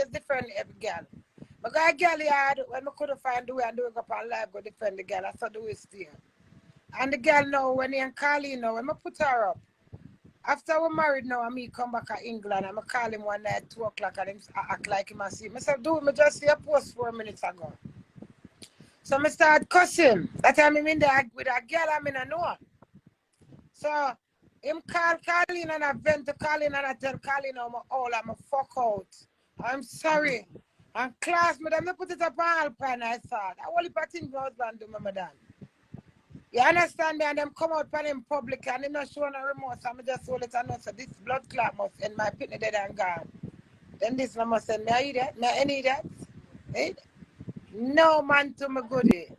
different every girl. But a girl yard when I couldn't find the way and do it up on live go defend the girl, I saw the way still. And the girl now when he call you now, when I put her up. After we're married now and me come back to England and I call him one night at 2 o'clock and him act like him and see. I said, do me just see a post 4 minutes ago. So I start cussing. That time I'm in there with a girl I'm in a know. So him call Colin and I vent to Colin and I tell Colin I'm all I'm a fuck out. I'm sorry. And class me them put it up on Alpine I thought. I only think my husband do my dad. You understand me? And them come out from him public and him not showing no remorse. I'm just hold it and know so this blood clot must end my pitney dead and gone. Then this one must send me idiot. Me any idiot. Eh? No man to me goodie.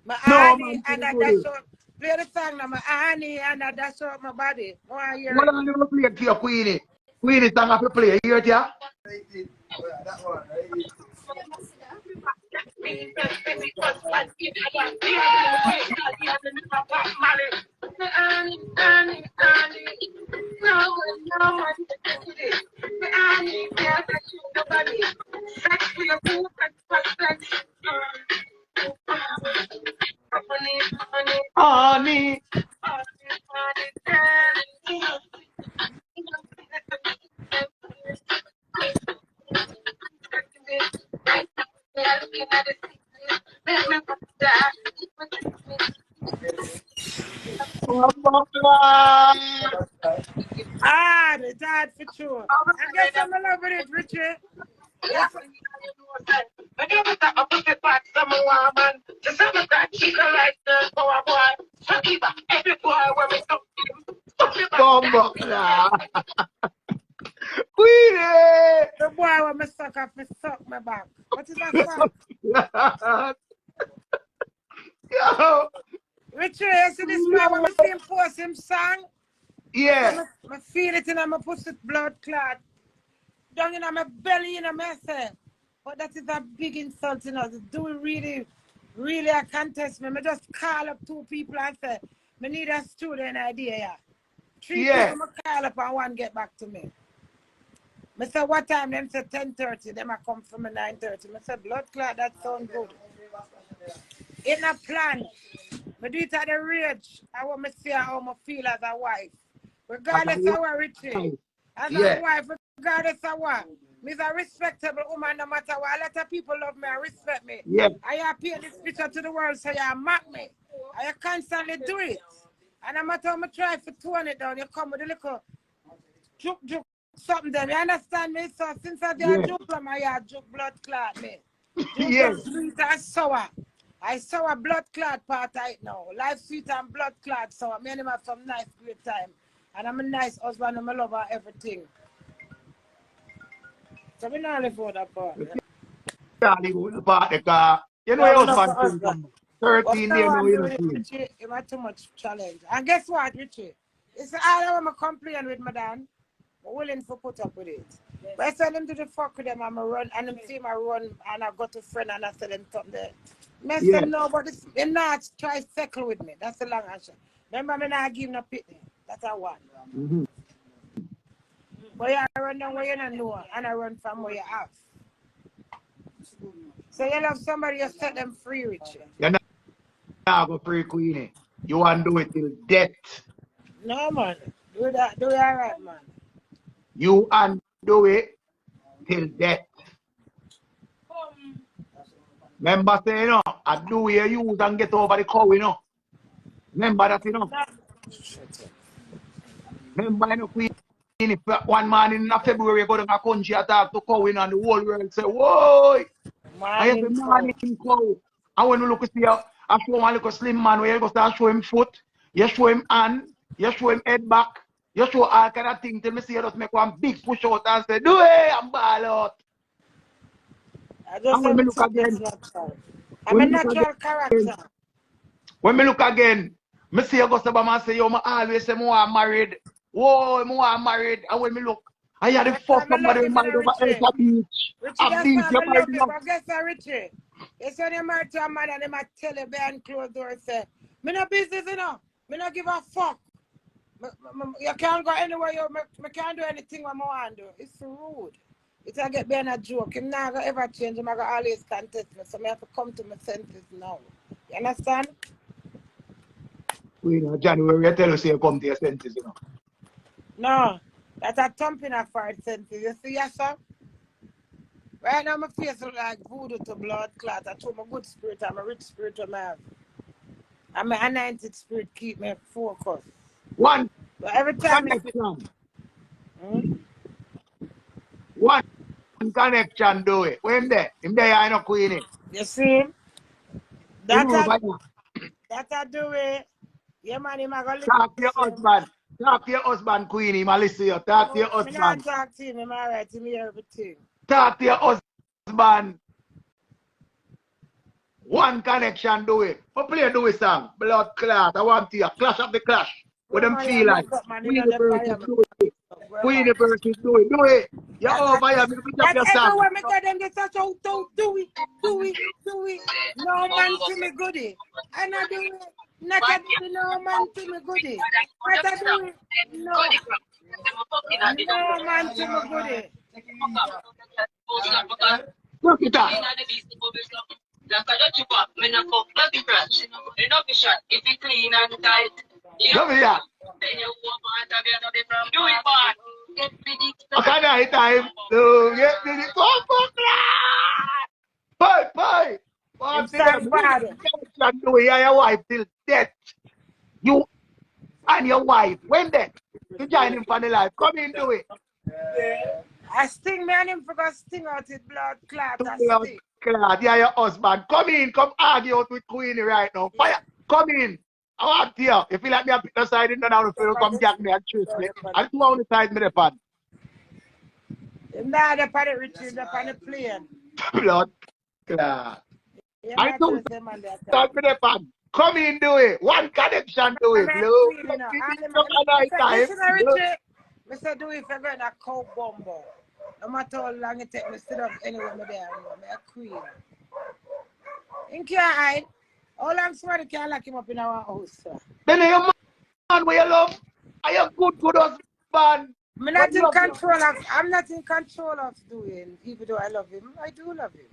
My honey and I dash out. Play the song now. My honey and I dash out my body. What are you going to play it to your Queenie? Queenie song have to play. You hear it, yeah? That one, right? Honey. Hard, it's hard for sure. I guess I'm in love with it, Richard. Yes. Queenie! The boy when me suck off, me suck my back. What is that song? Yo. Richard, you see this boy when me see him post him song? Yeah. I feel it in my pussy blood clot. Down in my belly, in my head. But that is a big insult, you know. Do it really a contest me. I just call up 2 people and say, I need a student idea, yeah. 3 people I call up and 1 get back to me. I say, what time? Them say 10:30. Them I come from 9:30. I say, blood clot, that sound good. In a plan. I do it at the rage. I want to see how I feel as a wife. Regardless of what, Richie. As a wife, regardless of what. I'm a respectable woman no matter what. A lot of people love me and respect me. Yeah. I appear this picture to the world so you mock me. I constantly do it. And no matter how I try to tone it down, you come with a little juke something there. You understand me? So since I did a juke from I juke blood clot me. Juke sweet and sour. I saw a blood clot part right now. Life sweet and blood clot. So I made him have some nice great time. And I'm a nice husband and I love her everything. So we not live for that part. Can't live with the part because you know your husband 13 days now you know. Richie, it was too much challenge. And guess what, Richie? It's all I want to complain with my dad. I'm willing to put up with it. But I send him to the fuck with them and I run and them see him run and I got a friend and I tell them something there. I said no, but they're not try to settle with me. That's the long answer. Remember me not give no pitney. That's a one. But you run down where you don't know and I run from where you have. So you love somebody, you set them free, Richie. You're not going to free Queenie. You want to do it till death. No, man. Do that. Do it all right, man. You undo it till death. Remember say, you know, I do what you use and get over the cow, you know. Remember that, you know. Remember, you know, Queenie, if one man in February go to the country and talk to cow, you know, and the whole world say, whoa, I have a man in cow. And when you look at you, I show one little slim man where you go start show him foot, you show him hand, you show him head back, you show all kind of things till me see you just make one big push out and say, do it, I'm ball out. And when me look again, I'm a natural character. When me look again, me see you go to and say, yo, I always say, I'm married. Whoa, I'm married. And when me look, I had the fuck somebody married over Elsa Beach. I beat your married up. But guess what, Richie? It's when you married to a man and they might tell you behind closed door and say, me no business, you know. Me no give a fuck. You can't go anywhere. Me can't do anything what I want to do. It's rude. It's a get being a joke. I'm not going to ever change. I'm going to always contest me. So I have to come to my senses now. You understand? We know, January, you tell us you come to your senses, you know. No. That's a thumping of our senses. You see, yes, sir? Right now, my face look like voodoo to blood clot. I show my good spirit. I'm a rich spirit of man. I'm an anointed spirit. Keep me focused. One. But every time One connection do it. When him there? Him there, I know Queenie. You see? That I do it. Yeah, man, him going to talk to your husband. Talk to your husband, Queenie. I listen to you. Talk to your husband. I'm not talk to him. I'm all right. Him hear everything. Talk to your husband. One connection do it. But play do it song. Blood clot. I want to you. Clash of the clash. What them feel like. Queenie versus do it. Queenie versus do it. Do it. You're over here. That's everywhere me get them. They touch out. Do it. No man to me goodie. And I do it. Not a do it. No man to me goodie. Not a do it. No. No man to me goodie. Look it up. If it clean and tight, Come here. Okay, now it's time to get to the bye. Bad. connection do it. You and your wife till death. You and your wife. When then? You join him for the life. Come in, do it. I sting me and him for go sting out his blood clot. Blood clot. Yeah, your husband. Come in. Come argue out with Queenie right now. Fire. Come in. I want to hear. If you like me a pick the side in the down the field, come jack me and choose me. And 2 on the side me the pan. Nah, the pan Richie, the pan plane. Blood clot. Yeah, I do start with the pan. Come in, do it. One connection, do it. Blue. Listen, Richie. Mr. Dewey, if you're going to cow bumbo, no matter how long it takes me sit up anywhere me there, I'm a queen. In can't hide. All I'm sorry can't lock him up in our house, sir. Then you man where you love. Are you good husband? I'm not in control of doing, even though I love him. I do love him.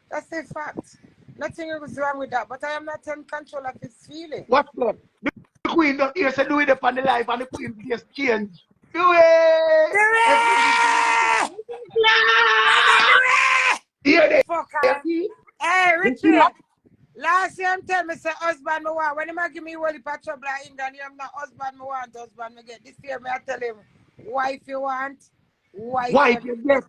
That's a fact. Nothing is wrong with that, but I am not in control of his feelings. What's that? The queen don't hear say do it upon the life and the queen just change. Do it! Do it! Hear Fuck her. Hey, Richie. Last year, tell me, say, husband, me want. When he give me whole heap of trouble in England, I'm not husband, me want, husband, me get. This year, me I tell him, wife you want, wife you get.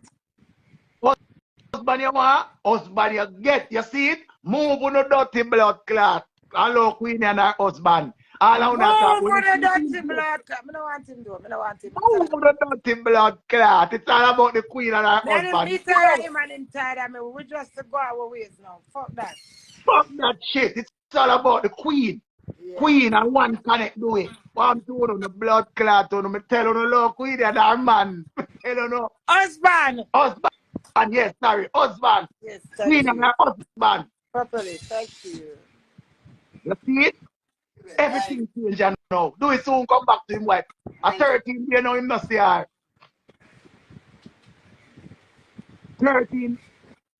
Husband you want, husband you get. You see it? Move on the dirty blood clot. Hello, Queen and her husband. All I want move on the dirty blood clot. I don't want him, though. I don't want him. Move on the dirty blood clot. It's all about the Queen and her husband. He's tired of him and him tired of me. We just go our ways now. Fuck that. Fuck that shit. It's all about the Queen. Yeah. Queen and one connect do it. One two on the blood clot on me tell on the love Queen and her man. I don't know. Husband. Yes, sorry. Husband. Yes, Queen and her husband. Properly. Thank you. You see it? Everything change now. Do it soon, come back to him wife. A 13 year now him not see her. 13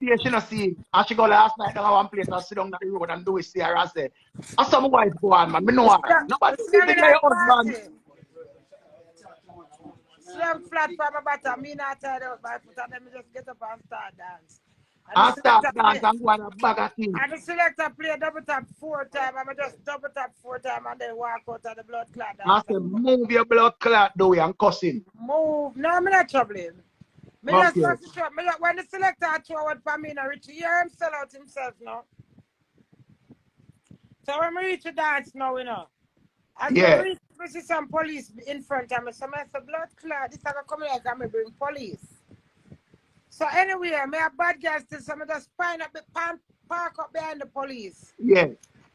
years she not see him. And she go last night down one place and sit down at the road and do it see her and say, I saw my wife go on, man. Me know her. Nobody see me like your husband. Slam flat from my bottom, me not tired out my foot and then me just get up and start dance. And start dance and go on a bag of things. And the selector play double tap 4 times and I just double tap 4 times and then walk out of the blood clot. I say move your blood clot Dewey and cussing. Move. No, I'm not troubling. Me okay. Just show. When the selector throw out for me, Richie, you hear him sell out himself now. So when we reach the dance now, you know. As we see some police in front of me, so I say, blood clot, this is come here, I bring police. So anyway, I have bad guys still, so I just find up the park up behind the police. Yeah.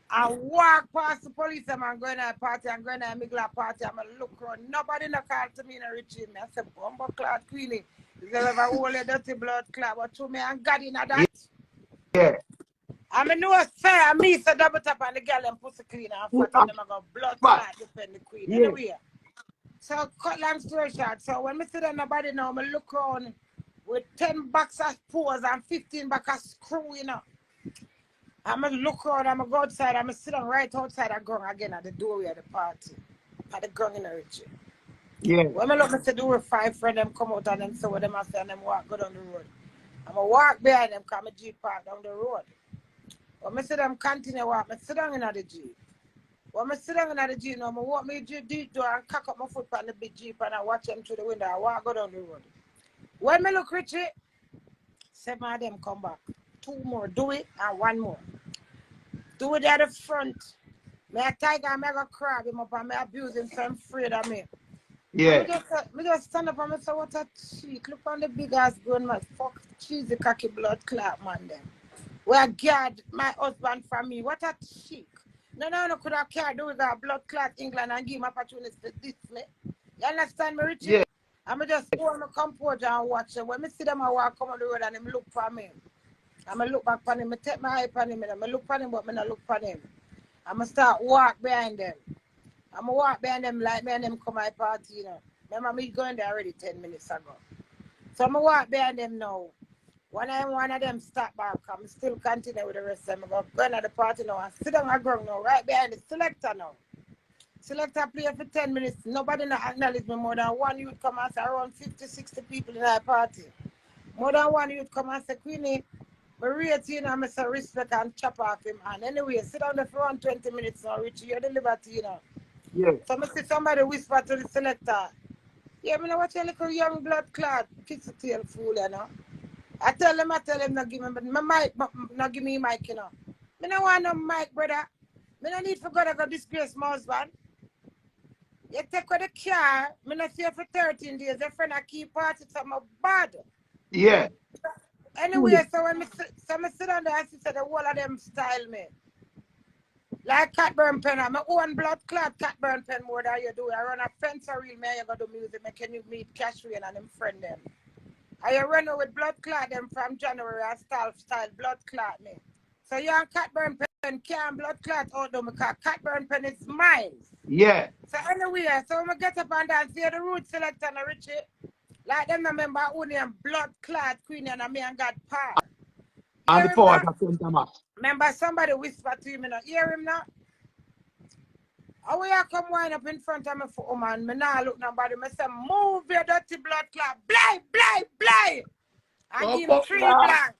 I walk past the police, and I'm going to a party, I'm going to a Migla party, I'm going to look around. Nobody no call to me in a Richie. I say, Bumbo clot, Queenie. Is there ever whole dirty blood clot? But to me, I'm God in that. Yeah. I mean, no fair, me so double tap on the girl and pussy clean and fat them, I got blood clot, defend the Queen. Yeah. Anyway. So, cut long story short. So, when I see that nobody now, I look around with 10 bucks of pores and 15 bucks of screw, you know. I'm going to look around, I'm going to go outside, I'm going to sit down right outside and go again at the doorway of the party. At the gang in the Richie. Yeah. When I look at the door, 5 friends them come out and them say what them I say and them walk go down the road. I'm going to walk behind them because I'm a Jeep park down the road. When I see them continue walk, I sit down in the Jeep. When I sit down in the Jeep, now I walk me Jeep door and cock up my foot on the big Jeep and I watch them through the window. I walk go down the road. When I look Richie, 7 of them come back. 2 more, do it, and 1 more. Do it at the front. Me a tiger, I go crab him up and me abuse him, so I'm afraid of me. Yeah. Me just stand up and me say, what a cheek. Look on the big ass gun, my fuck cheesy cocky blood clot, man, them. Where God, my husband from me, what a cheek. No, could have cared, do we got blood clot England and give him opportunity to this me. You understand me, Richie? Yeah. I'm just go on my composure and watch them. When me see them, I walk come on the road and them look for me. I'm going to look back on him, I take my eye on him, I'm going to look for him, but I don't look for him. I'm going to start walk behind them. I'm going to walk behind them like me and them come my party, you know. Remember me going there already 10 minutes ago. So I'm going to walk behind them now. When one of them stop back, I'm still continue with the rest of them. I'm going to the party now and sit down on the ground now, right behind the selector now. Selector play for 10 minutes. Nobody not acknowledge me more than one youth come and say around 50, 60 people in our party. More than one youth come and say, Queenie, I rate you know, I say respect and chop off him. And anyway, sit down there for around 20 minutes now, Richie. You're the liberty, you know. Yeah. So I see somebody whisper to the selector. Yeah, I watch a little young blood clot, kiss the tail fool, you know. I tell him, not give me my mic, not give me mic, you know. I don't want no mic, brother. I don't need for God to go disgrace my husband. You take with the car, I not see for 13 days. Your friend I keep party to my bad. Yeah. Anyway, so when I sit down there, I see the whole of them style me. Like Catburn Pen, I'm my own blood clot Catburn Pen more than you do. I run a fence or real me, you go do music, making you meet Cash Rain and them friend them. I run with blood clot them from January, I style blood clot me. So you and Catburn Pen can't blood clot out though, because Catburn Pen is mine. Yeah. So anyway, so when I get up and dance, see the root selector and Richie. Like them remember only a blood clot queen and me and God par. And the powers of St. Thomas. Remember somebody whispered to him, you know, hear him now? How will you come wind up in front of me for woman? Me now look nobody. Me say, move your dirty blood clot. Blind. And give him 3 blank.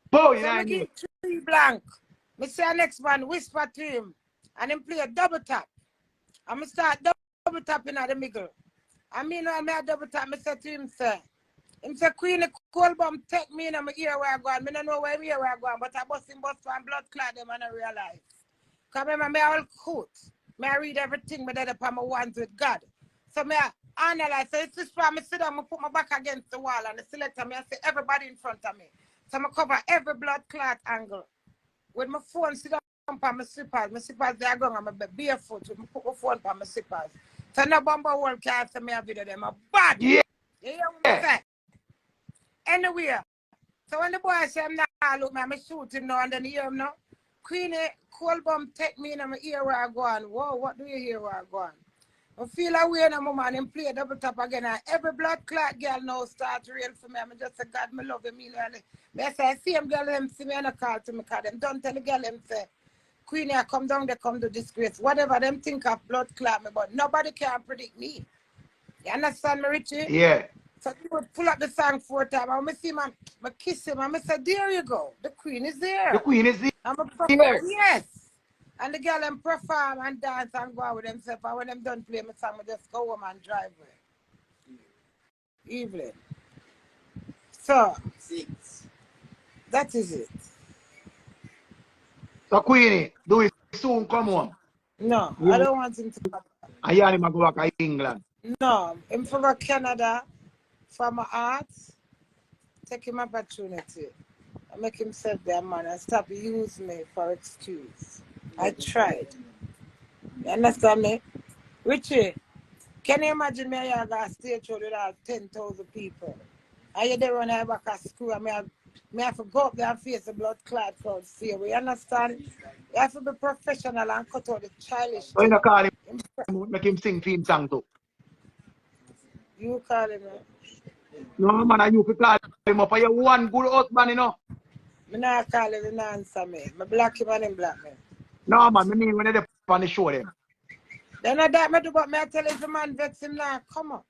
Boy, so me give him 3 blank. Me say next man whisper to him. And him play a double tap. And me start double tapping at the middle. I mean when I double tap, me say to him, sir. Him say, Queenie, cold bomb take me in my ear where I go. I don't know where I go, but I bust him bust one blood clot them and I realize. Because remember, me all coat. I read everything, but then upon my ones with God. So I analyze. So it's just why I sit down, I put my back against the wall and the selector me, I see everybody in front of me. So I cover every blood clot angle. With my phone, sit down on my slippers. My slippers, they are going, I'm barefoot. With my put my phone on my slippers. So no bumper wall can't see me a video, them a bad. Yeah. You hear what I say? Anyway, so when the boy say, I'm not look, I'm shoot him now, and then you hear him now. Queenie, cold bomb take me in my ear where I go on. Whoa, what do you hear where I go on? I feel away now, my man, and play a double tap again. And every blood clot girl now start real for me. I just say, God, me love him. I say, I see him girl, them see me and I call to me, because them don't tell the girl, them say, Queenie, I come down, they come to disgrace. Whatever them think of blood clot me, but nobody can predict me. You understand me, Richie? Yeah. So he would pull up the song 4 times. I see him, I kiss him, and I say, there you go. The queen is there. The queen is I'm a yes. And the girl them perform and dance and go out with themselves. And when them done play my song, I just go home and drive away. Evelyn. So, that is it. So Queenie, do we soon come home? No, I don't want him to come. And you and him go back to England? No, him for go Canada for my art. Take him opportunity. I make himself their man and stop use me for excuse. I tried. You understand me? Richie, can you imagine me I got a stage show with all 10,000 people? And you there run I back at school and me have to go up there and face the blood clot crowd see you. You understand? You have to be professional and cut out the childish. So you not call him, make him sing theme song too? You call him, No man, you could call him up for your one good husband, you know. I not call him, he not answer me. I block him and him block me. No man, I mean when they're on the show them. Then I that me do but me I tell him the man vex him now, come on.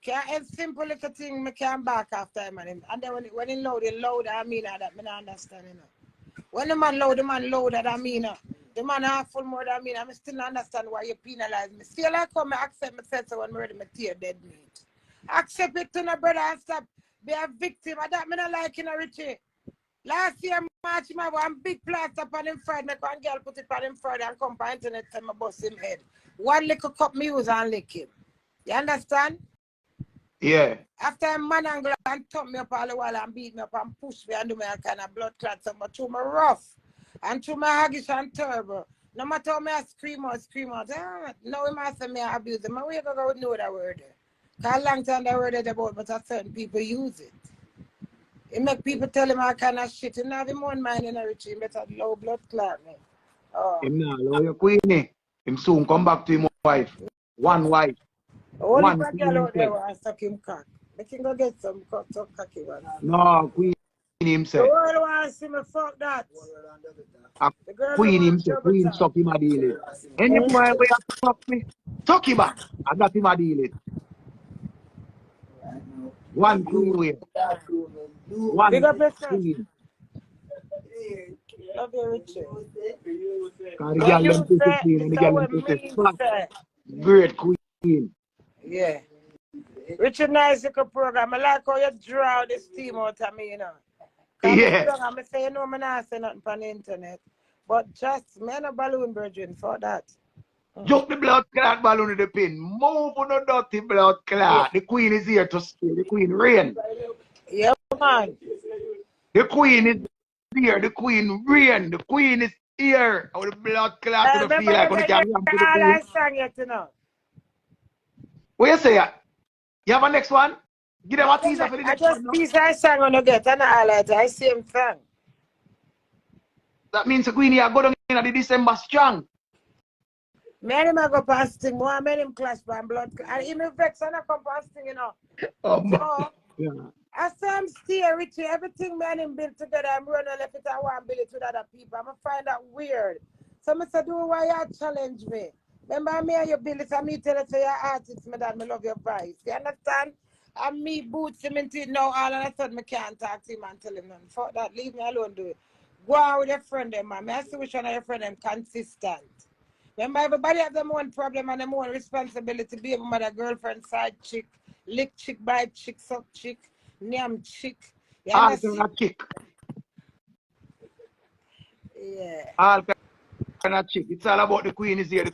Can't a simple little thing me can back after him and him. And then when he loud, I mean that me not understand, you know. When the man loud, that I mean the man half full more than me, I still not understand why you penalize me. Still I come and accept myself so when I ready me tear dead meat. Accept it to no brother and stop be a victim. I that me not like in a Richie. Last year March him have one big plaster on him Friday, make one girl put it on him Friday and come by internet and me bust him head. One little cup me use and lick him. You understand? Yeah. After a man angle and thump me up all the while and beat me up and push me and do me a kind of blood clot, but through my rough and through my haggish and terrible. No matter how me I scream out. No, he might say me I abuse him. We ever go know that word. Because a long time that word is about, but certain people use it. It make people tell him all kind of shit. He not have him own mind in a rich, he better low blood clot me. Oh. Him now, lawyer Queenie. Him soon come back to him wife. One wife. Only one girl out there will suck him cock. They can go get some cocky one. No, Queenie himself. The world wants to see me fuck that. Queenie himself. Queen suck him a deal it. Any boy where you suck me, suck him back. I got him a deal it. One queen win. One Big up yourself. queen. Love you, Richie. Cause the girl them pussy queen and the girl them pussy fat. Great queen. Yeah. Richard nice little program. I like how you draw this team out of me, you know. Yeah. I'm say, you know, I'm not saying nothing on the internet. But just, man, a balloon virgin for that. Jump the blood clot balloon in the pin. Move on the dirty blood clot. The queen is here to stay. The queen reign. Yeah, man. The queen is here. The queen reign. The queen is here. How the blood clot to feel like when the can run to the queen. I sang yet, you know. What you say? You have a next one? Give them a teaser for the next one. I just piece I sang on the get and I highlight. I same thing. That means the queen here go down in the December strong. Many of them go fasting. More many of them clash by blood. And even vex and I come fasting, you know. So, Yeah. I saw him stay Richie. Everything man him build together. I'm running left it. I want to build it with other people. I'm going to find that weird. So I said, do why you challenge me? Remember me and you build it and me tell you say you're artist, my dad, I love your voice. You understand? And me boots him into it now all of a sudden I can't talk to him and tell him nothing. Fuck that, leave me alone, do it. Go out with your friend them, man. I see which one of your friend them consistent. Remember everybody have their own problem and their own responsibility. Be a mother, girlfriend, side chick, lick chick, bite chick, suck chick, name chick. You All understand? kind of chick. Yeah. All kind of chick. It's all about the queen is here. The